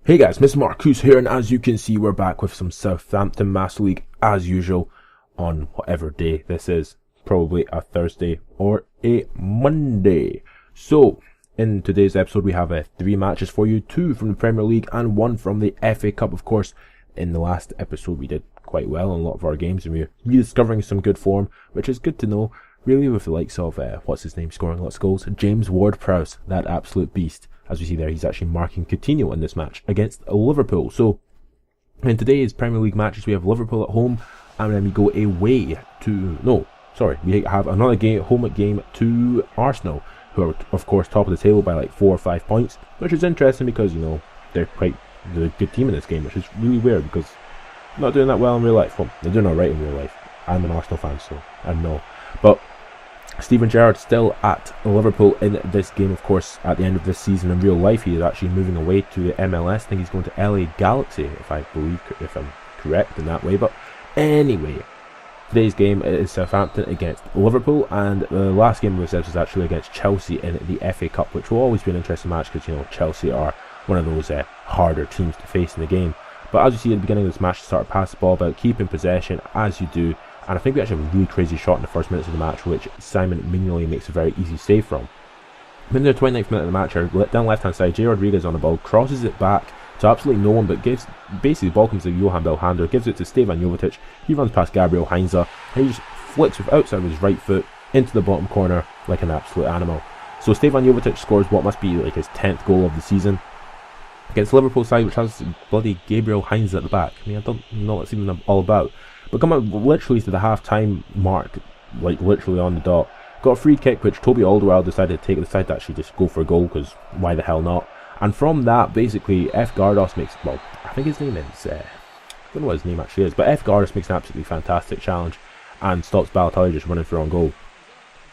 Hey guys, Mr. Marcus here, and as you can see, we're back with some Southampton Master League as usual on whatever day this is. Probably a Thursday or a Monday. So, in today's episode, we have 3 matches for you, 2 from the Premier League and 1 from the FA Cup. Of course, in the last episode, we did quite well in a lot of our games, and we're rediscovering some good form, which is good to know, really, with the likes of, scoring lots of goals, James Ward-Prowse, that absolute beast. As we see there, he's actually marking Coutinho in this match against Liverpool. So, in today's Premier League matches, we have Liverpool at home, and then we go away to... we have another home game to Arsenal, who are, of course, top of the table by like 4 or 5 points, which is interesting because, you know, they're quite the good team in this game, which is really weird because they're not doing that well in real life. Well, they're doing alright in real life. I'm an Arsenal fan, so I know. But Steven Gerrard still at Liverpool in this game, of course, at the end of this season. In real life, he is actually moving away to the MLS. I think he's going to LA Galaxy, if I'm correct in that way. But anyway, today's game is Southampton against Liverpool, and the last game we said was actually against Chelsea in the FA Cup, which will always be an interesting match because, you know, Chelsea are one of those harder teams to face in the game. But as you see at the beginning of this match, start to pass the ball about, keeping possession as you do. And I think we actually have a really crazy shot in the first minutes of the match, which Simon Mignolet makes a very easy save from. In the 29th minute of the match, down left hand side, J. Rodriguez on the ball, crosses it back to absolutely no one, but basically the ball comes to Johan Belhanda, gives it to Stevan Jovetic. He runs past Gabriel Heinze, and he just flicks with outside of his right foot into the bottom corner like an absolute animal. So Stevan Jovetic scores what must be like his 10th goal of the season against Liverpool side, which has bloody Gabriel Heinze at the back. I mean, I don't know what it's even all about. But come up literally to the half-time mark, like literally on the dot. Got a free kick, which Toby Alderweireld decided to take. Decided to actually just go for a goal, because why the hell not? And from that, basically, F. Gardos makes, well, I think his name is, I don't know what his name actually is, but F. Gardos makes an absolutely fantastic challenge and stops Balotelli just running for on goal.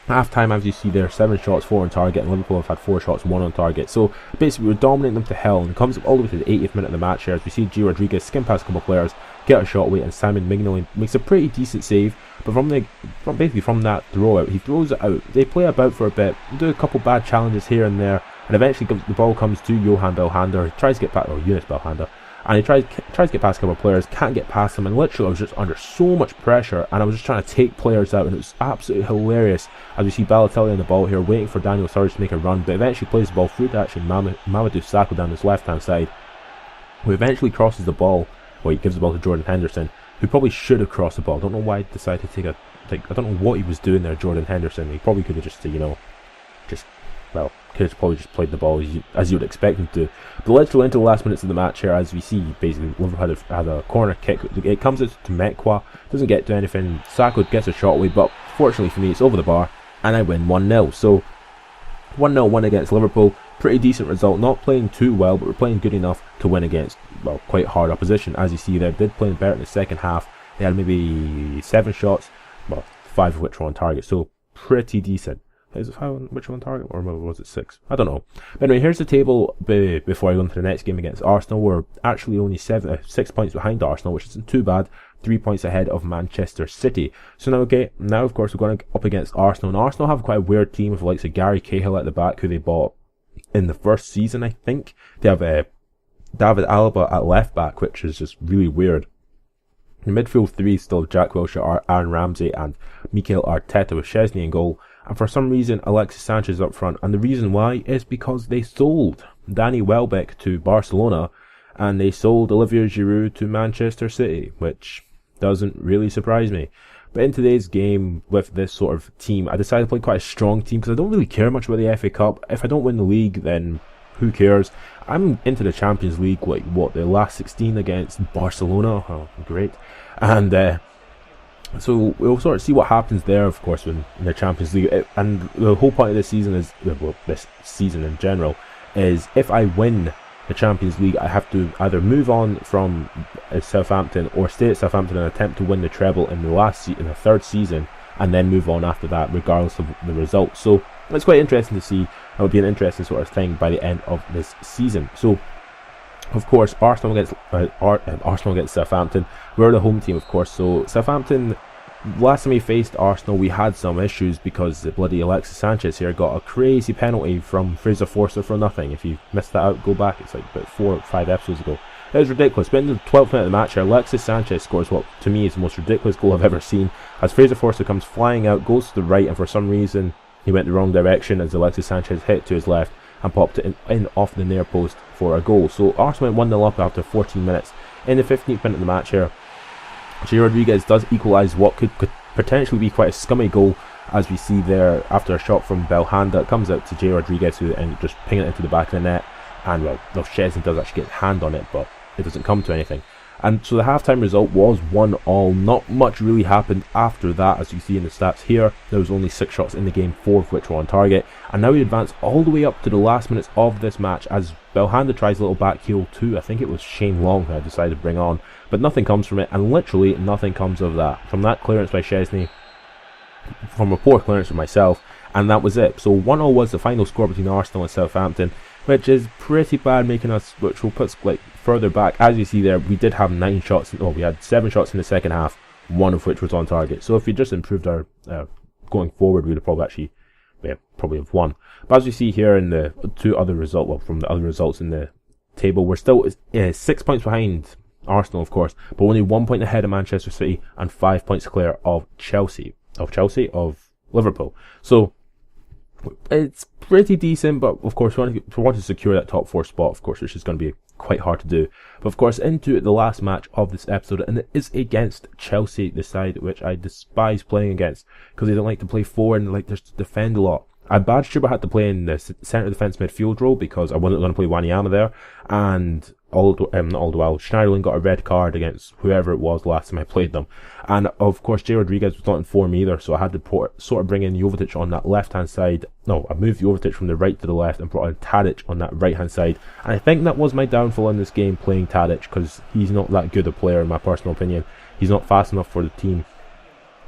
Half-time, as you see there, 7 shots, 4 on target, and Liverpool have had 4 shots, 1 on target. So basically, we're dominating them to hell, and it comes up all the way to the 80th minute of the match here, as we see J. Rodriguez skim past a couple of players, get a shot away, and Simon Mignolet makes a pretty decent save. But from that throw out, he throws it out. They play about for a bit, do a couple bad challenges here and there, and eventually the ball comes to Johan Belhanda. He tries to get past, Yunus Belhanda, and he tries to get past a couple of players, can't get past them, and literally I was just under so much pressure, and I was just trying to take players out, and it was absolutely hilarious. As we see Balotelli on the ball here, waiting for Daniel Sturridge to make a run, but eventually plays the ball through to actually Mamadou Sakho down his left-hand side, who eventually crosses the ball. Well, he gives the ball to Jordan Henderson, who probably should have crossed the ball. I don't know why he decided to I don't know what he was doing there, Jordan Henderson. He probably could have just, could have probably just played the ball as you would expect him to. But let's go into the last minutes of the match here, as we see, basically, Liverpool had a corner kick. It comes to Mekwa, doesn't get to anything. Sakho gets a shot away, but fortunately for me, it's over the bar, and I win 1-0. So, 1-0 win against Liverpool. Pretty decent result. Not playing too well, but we're playing good enough to win against, well, quite hard opposition. As you see there, did play better in the second half. They had maybe 7 shots, well, 5 of which were on target, so pretty decent. Is it 5 which were on target, or was it 6? I don't know. But anyway, here's the table before I go into the next game against Arsenal. We're actually only 6 points behind Arsenal, which isn't too bad. 3 points ahead of Manchester City. So now of course we're going up against Arsenal, and Arsenal have quite a weird team with the likes of Gary Cahill at the back, who they bought in the first season, I think. They have David Alaba at left back, which is just really weird. The midfield 3 still Jack Wilshere, Aaron Ramsey, and Mikel Arteta with Szczesny in goal. And for some reason, Alexis Sanchez up front. And the reason why is because they sold Danny Welbeck to Barcelona, and they sold Olivier Giroud to Manchester City, which doesn't really surprise me. But in today's game, with this sort of team, I decided to play quite a strong team, because I don't really care much about the FA Cup. If I don't win the league, then who cares? I'm into the Champions League, the last 16 against Barcelona. Oh, great. And so we'll sort of see what happens there, of course, in the Champions League. And the whole point of this season is, well, this season in general, is if I win the Champions League, I have to either move on from Southampton or stay at Southampton and attempt to win the treble in the third season, and then move on after that, regardless of the result. So it's quite interesting to see. It would be an interesting sort of thing by the end of this season. So, of course, Arsenal against Southampton. We're the home team, of course. So Southampton last time we faced Arsenal, we had some issues because the bloody Alexis Sanchez here got a crazy penalty from Fraser Forster for nothing. If you missed that out, go back. It's like about 4 or 5 episodes ago. It was ridiculous. But in the 12th minute of the match here, Alexis Sanchez scores what to me is the most ridiculous goal I've ever seen. As Fraser Forster comes flying out, goes to the right, and for some reason he went the wrong direction as Alexis Sanchez hit to his left and popped it in off the near post for a goal. So Arsenal went 1-0 up after 14 minutes. In the 15th minute of the match here, Jay Rodriguez does equalise what could potentially be quite a scummy goal, as we see there after a shot from Belhanda. It comes out to Jay Rodriguez, who ends up just pinging it into the back of the net, and well, Szczesny does actually get his hand on it, but it doesn't come to anything. And so the half-time result was 1-1. Not much really happened after that, as you see in the stats here. There was only 6 shots in the game, 4 of which were on target. And now we advance all the way up to the last minutes of this match as Belhanda tries a little back heel too. I think it was Shane Long who I decided to bring on, but nothing comes from it, and literally nothing comes of that. From that clearance by Szczesny, from a poor clearance from myself, and that was it. So 1-0 was the final score between Arsenal and Southampton, which is pretty bad, making us, which will put us like further back. As you see there, we did have 9 shots, we had 7 shots in the second half, 1 of which was on target. So if we just improved our going forward, we'd have probably have won. But as you see here in the 2 other results, well, from the other results in the table, we're still 6 points behind Arsenal, of course, but only 1 point ahead of Manchester City and 5 points clear of of Liverpool. So it's pretty decent, but of course we want to secure that top 4 spot, of course, which is going to be quite hard to do. But of course, into the last match of this episode, and it is against Chelsea, the side which I despise playing against because they don't like to play forward and like to defend a lot. I bad sure I had to play in the centre defence midfield role because I wasn't going to play Wanyama there, and Schneiderlin got a red card against whoever it was last time I played them. And of course, Jay Rodriguez was not in form either, so I had to sort of bring in Jovetic on that left hand side. No, I moved Jovetic from the right to the left and brought in Tadic on that right hand side. And I think that was my downfall in this game, playing Tadic, because he's not that good a player in my personal opinion. He's not fast enough for the team.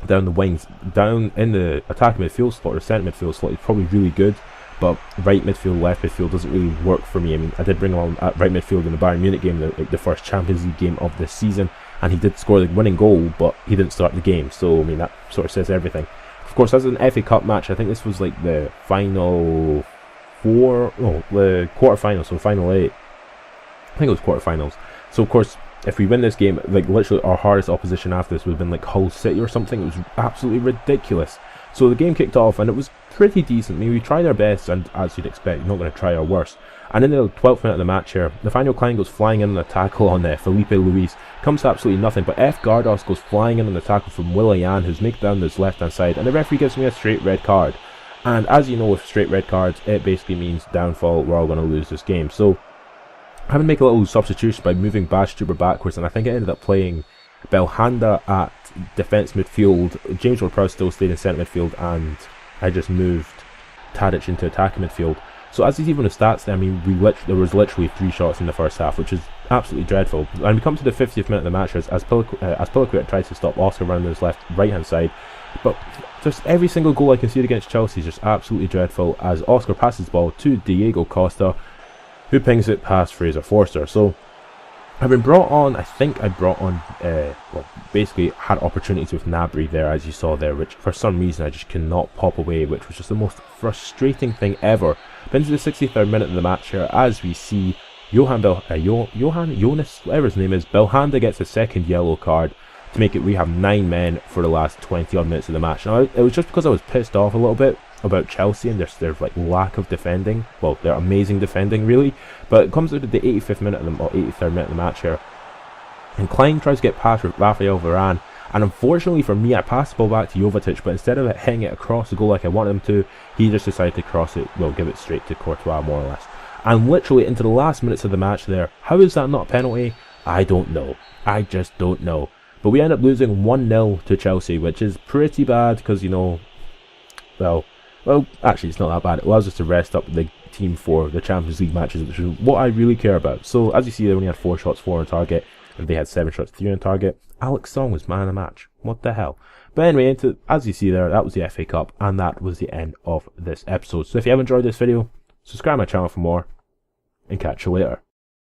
Down the wings, down in the attacking midfield slot or centre midfield slot, he's probably really good, but right midfield, left midfield doesn't really work for me. I mean, I did bring him on at right midfield in the Bayern Munich game, the first Champions League game of this season, and he did score the winning goal, but he didn't start the game. So I mean, that sort of says everything. Of course, as an FA Cup match, I think this was like the final the quarter-final, so final 8. I think it was quarter-finals. So of course, if we win this game, like literally our hardest opposition after this would have been like Hull City or something. It was absolutely ridiculous. So the game kicked off and it was pretty decent. I mean, we tried our best, and as you'd expect, we're not going to try our worst. And in the 12th minute of the match here, Nathaniel Klein goes flying in on a tackle on Felipe Luis. Comes to absolutely nothing, but F. Gardos goes flying in on the tackle from Willian, who's making down this left hand side, and the referee gives me a straight red card. And as you know, with straight red cards, it basically means downfall. We're all going to lose this game. So I had to make a little substitution by moving Badstuber backwards, and I think I ended up playing Belhanda at defence midfield. James Ward-Prowse still stayed in centre midfield, and I just moved Tadic into attacking midfield. So as you see from the stats there, I mean, there was literally 3 shots in the first half, which is absolutely dreadful. And we come to the 50th minute of the match as Piliquet tries to stop Oscar around his right hand side. But just every single goal I concede against Chelsea is just absolutely dreadful, as Oscar passes the ball to Diego Costa, who pings it past Fraser Forster. So I've been brought on, I think I brought on, basically had opportunities with Gnabry there, as you saw there, which for some reason I just cannot pop away, which was just the most frustrating thing ever. But into the 63rd minute of the match here, as we see Jonas, whatever his name is, Belhanda gets a second yellow card to make it, we have 9 men for the last 20 odd minutes of the match. Now, it was just because I was pissed off a little bit about Chelsea and their like lack of defending. Well, their amazing defending really, but it comes out at the 85th minute or 83rd minute of the match here, and Klein tries to get past Rafael Varane, and unfortunately for me, I passed the ball back to Jovetic, but instead of hitting it across the goal like I wanted him to, he just decided to cross it, give it straight to Courtois more or less. And literally into the last minutes of the match there, how is that not a penalty? I don't know. I just don't know. But we end up losing 1-0 to Chelsea, which is pretty bad because, you know, well, actually, it's not that bad. It allows us to rest up the team for the Champions League matches, which is what I really care about. So, as you see, they only had 4 shots, 4 on target, and they had 7 shots, 3 on target. Alex Song was man of the match. What the hell? But anyway, as you see there, that was the FA Cup, and that was the end of this episode. So, if you have enjoyed this video, subscribe to my channel for more, and catch you later.